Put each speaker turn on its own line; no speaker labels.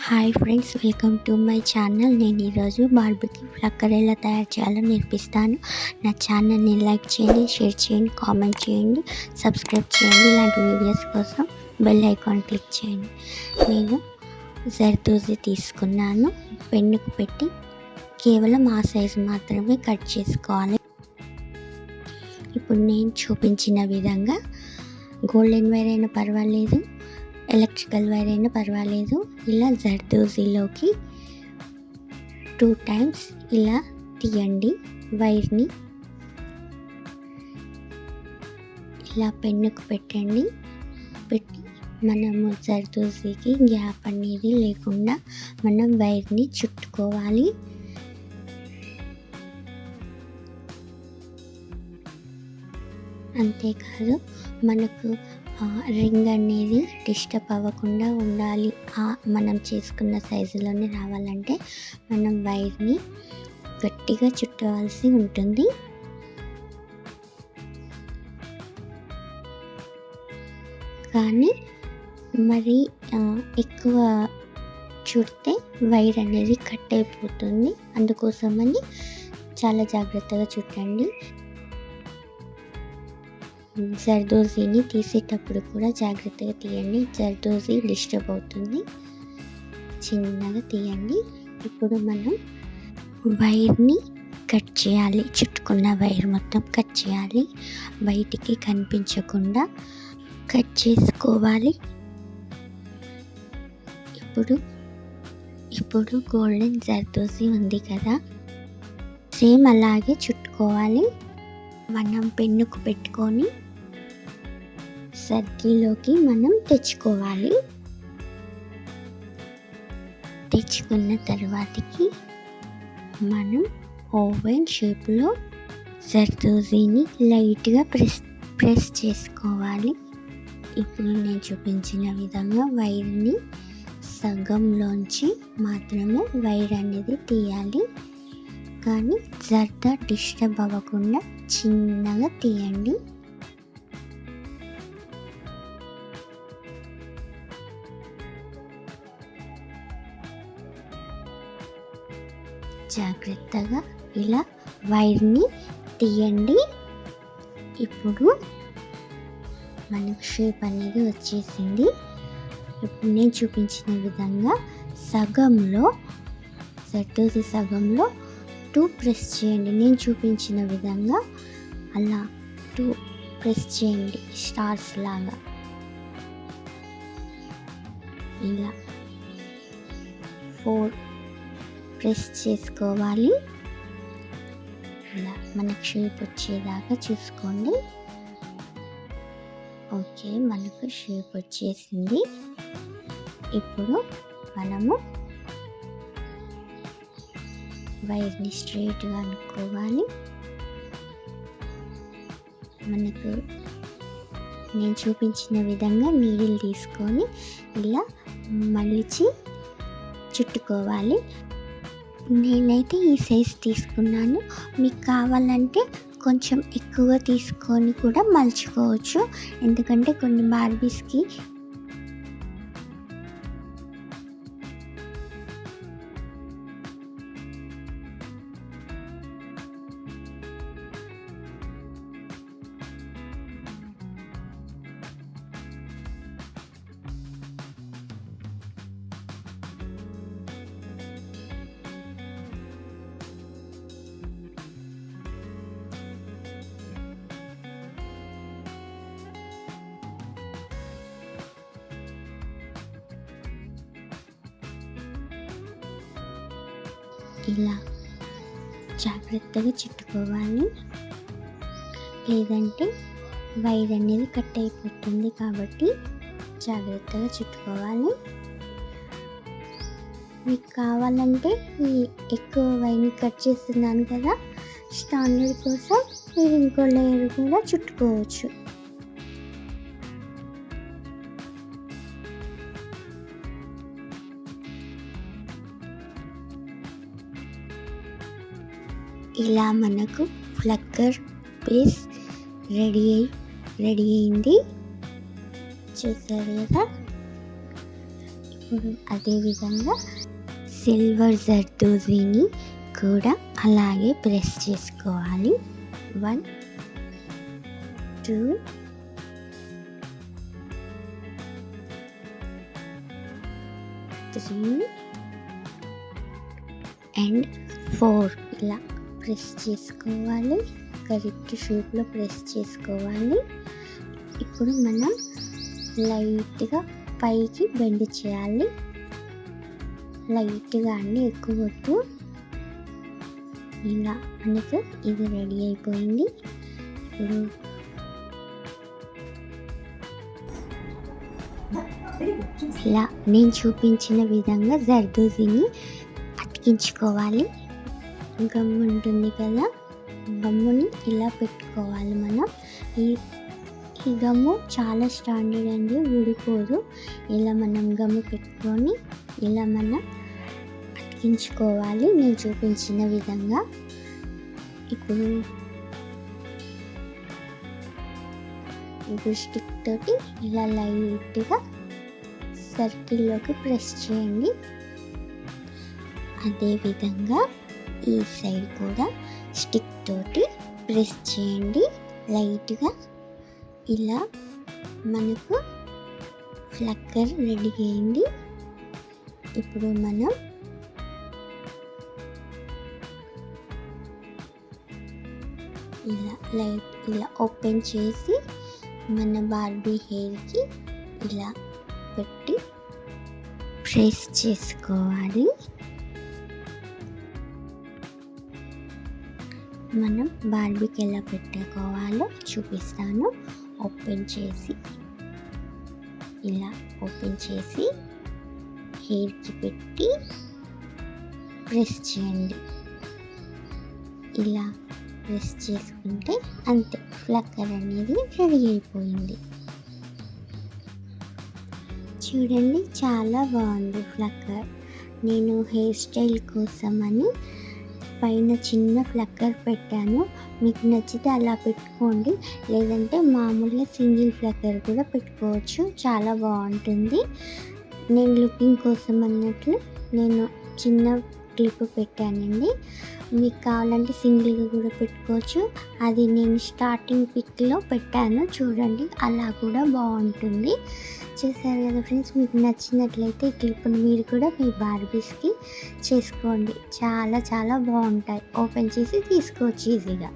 Hi friends, welcome to my channel. నేను ఈరోజు barbecue ఫ్లక్కర్ ఎలా తయారు చేయాలో నేర్పిస్తాను. నా ఛానల్ని లైక్ చేయండి, షేర్ చేయండి, కామెంట్ చేయండి, సబ్స్క్రైబ్ చేయండి. ఇలాంటి వీడియోస్ కోసం బెల్ ఐకాన్ క్లిక్ చేయండి. నేను జర్దోజీ తీసుకున్నాను. పెన్నుకు పెట్టి కేవలం ఆ సైజు మాత్రమే కట్ చేసుకోవాలి. ఇప్పుడు నేను చూపించిన విధంగా గోల్డెన్ వైర్ అయినా పర్వాలేదు, ఎలక్ట్రికల్ వైర్ అయినా పర్వాలేదు, ఇలా జర్దోజీలోకి 2 times ఇలా తీయండి. వైర్ని ఇలా పెన్నుకు పెట్టండి. పెట్టి మనము జర్దోజీకి గ్యాప్ అనేది లేకుండా మనం వైర్ని చుట్టుకోవాలి. అంతేకాదు, మనకు రింగ్ అనేది డిస్టర్బ్ అవ్వకుండా ఉండాలి. మనం చేసుకున్న సైజులోనే రావాలంటే మనం వైర్ని గట్టిగా చుట్టవలసి ఉంటుంది. కానీ మరి ఎక్కువ చుడితే వైర్ అనేది కట్ అయిపోతుంది. అందుకోసమని చాలా జాగ్రత్తగా చుట్టండి. జర్దోజీని తీసేటప్పుడు కూడా జాగ్రత్తగా తీయండి. జర్దోజీ డిస్టర్బ్ అవుతుంది. చిన్నగా తీయండి. ఇప్పుడు మనం వైర్ని కట్ చేయాలి. చుట్టుకున్న వైర్ మొత్తం కట్ చేయాలి. బయటికి కనిపించకుండా కట్ చేసుకోవాలి. ఇప్పుడు గోల్డెన్ జర్దోజీ ఉంది కదా, సేమ్ అలాగే చుట్టుకోవాలి. మనం పెన్నుకు పెట్టుకొని సర్కిల్లోకి మనం తెచ్చుకోవాలి. తెచ్చుకున్న తర్వాతకి మనం ఓవెన్ షేప్లో జర్దోజీని లైట్గా ప్రెస్ చేసుకోవాలి. ఇప్పుడు నేను చూపించిన విధంగా వైర్ని సగంలోంచి మాత్రమే వైర్ అనేది తీయాలి. కానీ జర్ద డిస్టర్బ్ అవ్వకుండా చిన్నగా తీయండి. జాగ్రత్తగా ఇలా వైర్ని తీయండి. ఇప్పుడు మనకు షేప్ అనేది వచ్చేసింది. ఇప్పుడు నేను చూపించిన విధంగా సగంలో జర్దోజీ సగంలో 2 ప్రెస్ చేయండి. నేను చూపించిన విధంగా అలా 2 ప్రెస్ చేయండి. స్టార్స్ లాగా ఇలా 4 ప్రెస్ చేసుకోవాలి. ఇలా మనకు షేప్ వచ్చేదాకా చూసుకోండి. ఓకే, మనకు షేప్ వచ్చేసింది. ఇప్పుడు మనము వైర్ని స్ట్రైట్గా అనుకోవాలి. మనకు నేను చూపించిన విధంగా నీడిల్ తీసుకొని ఇలా మలిచి చుట్టుకోవాలి. నేనైతే ఈ సైజ్ తీసుకున్నాను. మీకు కావాలంటే కొంచెం ఎక్కువ తీసుకొని కూడా మలుచుకోవచ్చు. ఎందుకంటే కొన్ని బార్బీస్కి ఇలా జాగ్రత్తగా చుట్టుకోవాలి. లేదంటే వైర్ అనేది కట్ అయిపోతుంది. కాబట్టి జాగ్రత్తగా చుట్టుకోవాలి. మీకు కావాలంటే ఈ ఎక్కువ వైర్ని కట్ చేస్తున్నాను కదా, స్టాండర్డ్ కోసం మీరు ఇంకో లేయర్ కూడా చుట్టుకోవచ్చు. ఇలా మనకు ఫ్లక్కర్ బేస్ రెడీ అయింది. చూసారు కదా. ఇప్పుడు అదేవిధంగా సిల్వర్ జర్దోజీని కూడా అలాగే ప్రెస్ చేసుకోవాలి. 1 2 3 అండ్ 4 ఇలా ప్రెస్ చేసుకోవాలి. కరెక్ట్ షేప్లో ప్రెస్ చేసుకోవాలి. ఇప్పుడు మనం లైట్గా పైకి బెండ్ చేయాలి. లైట్గా అండి, ఎక్కువ వద్దు. ఇలా మనకు ఇది రెడీ అయిపోయింది. ఇప్పుడు ఇలా నేను చూపించిన విధంగా జర్దోజీని అతికించుకోవాలి. గమ్ ఉంటుంది కదా, గమ్ముని ఇలా పెట్టుకోవాలి. మనం ఈ గమ్ము చాలా స్టాండర్డ్ అండి, ఊడిపోదు. ఇలా మనం గమ్ము పెట్టుకొని ఇలా మనం అతికించుకోవాలి నేను చూపించిన విధంగా. ఇప్పుడు స్టిక్ తోటి ఇలా లైట్గా సర్కిల్లోకి ప్రెస్ చేయండి. అదేవిధంగా ఈ సైడ్ కూడా స్టిక్ తోటి ప్రెస్ చేయండి లైట్గా. ఇలా మనకు ఫ్లక్కర్ రెడీ అయింది. ఇప్పుడు మనం ఇలా ఓపెన్ చేసి మన బార్బీ హెయిర్కి ఇలా పెట్టి ప్రెస్ చేసుకోవాలి. మనం బార్బీకి ఎలా పెట్టుకోవాలో చూపిస్తాను. ఓపెన్ చేసి ఇలా ఓపెన్ చేసి హెయిర్కి పెట్టి ప్రెస్ చేయండి. ఇలా ప్రెస్ చేసుకుంటే అంతే, ఫ్లక్కర్ అనేది రెడీ అయిపోయింది. చూడండి, చాలా బాగుంది ఫ్లక్కర్. నేను హెయిర్ స్టైల్ కోసమని పైన చిన్న ఫ్లక్కర్ పెట్టాను. మీకు నచ్చితే అలా పెట్టుకోండి, లేదంటే మామూలుగా సింగిల్ ఫ్లక్కర్ కూడా పెట్టుకోవచ్చు, చాలా బాగుంటుంది. నేను లుకింగ్ కోసం అన్నట్లు నేను చిన్న క్లిప్ పెట్టానండి. మీకు కావాలంటే సింగిల్గా కూడా పెట్టుకోవచ్చు. అది నేను స్టార్టింగ్ పిక్లో పెట్టాను, చూడండి, అలా కూడా బాగుంటుంది. చూసారు కదా ఫ్రెండ్స్, మీకు నచ్చినట్లయితే ఈ క్లిప్ను మీరు కూడా మీ బార్బీస్కి చేసుకోండి. చాలా చాలా బాగుంటాయి. ఓపెన్ చేసి తీసుకోవచ్చు ఈజీగా.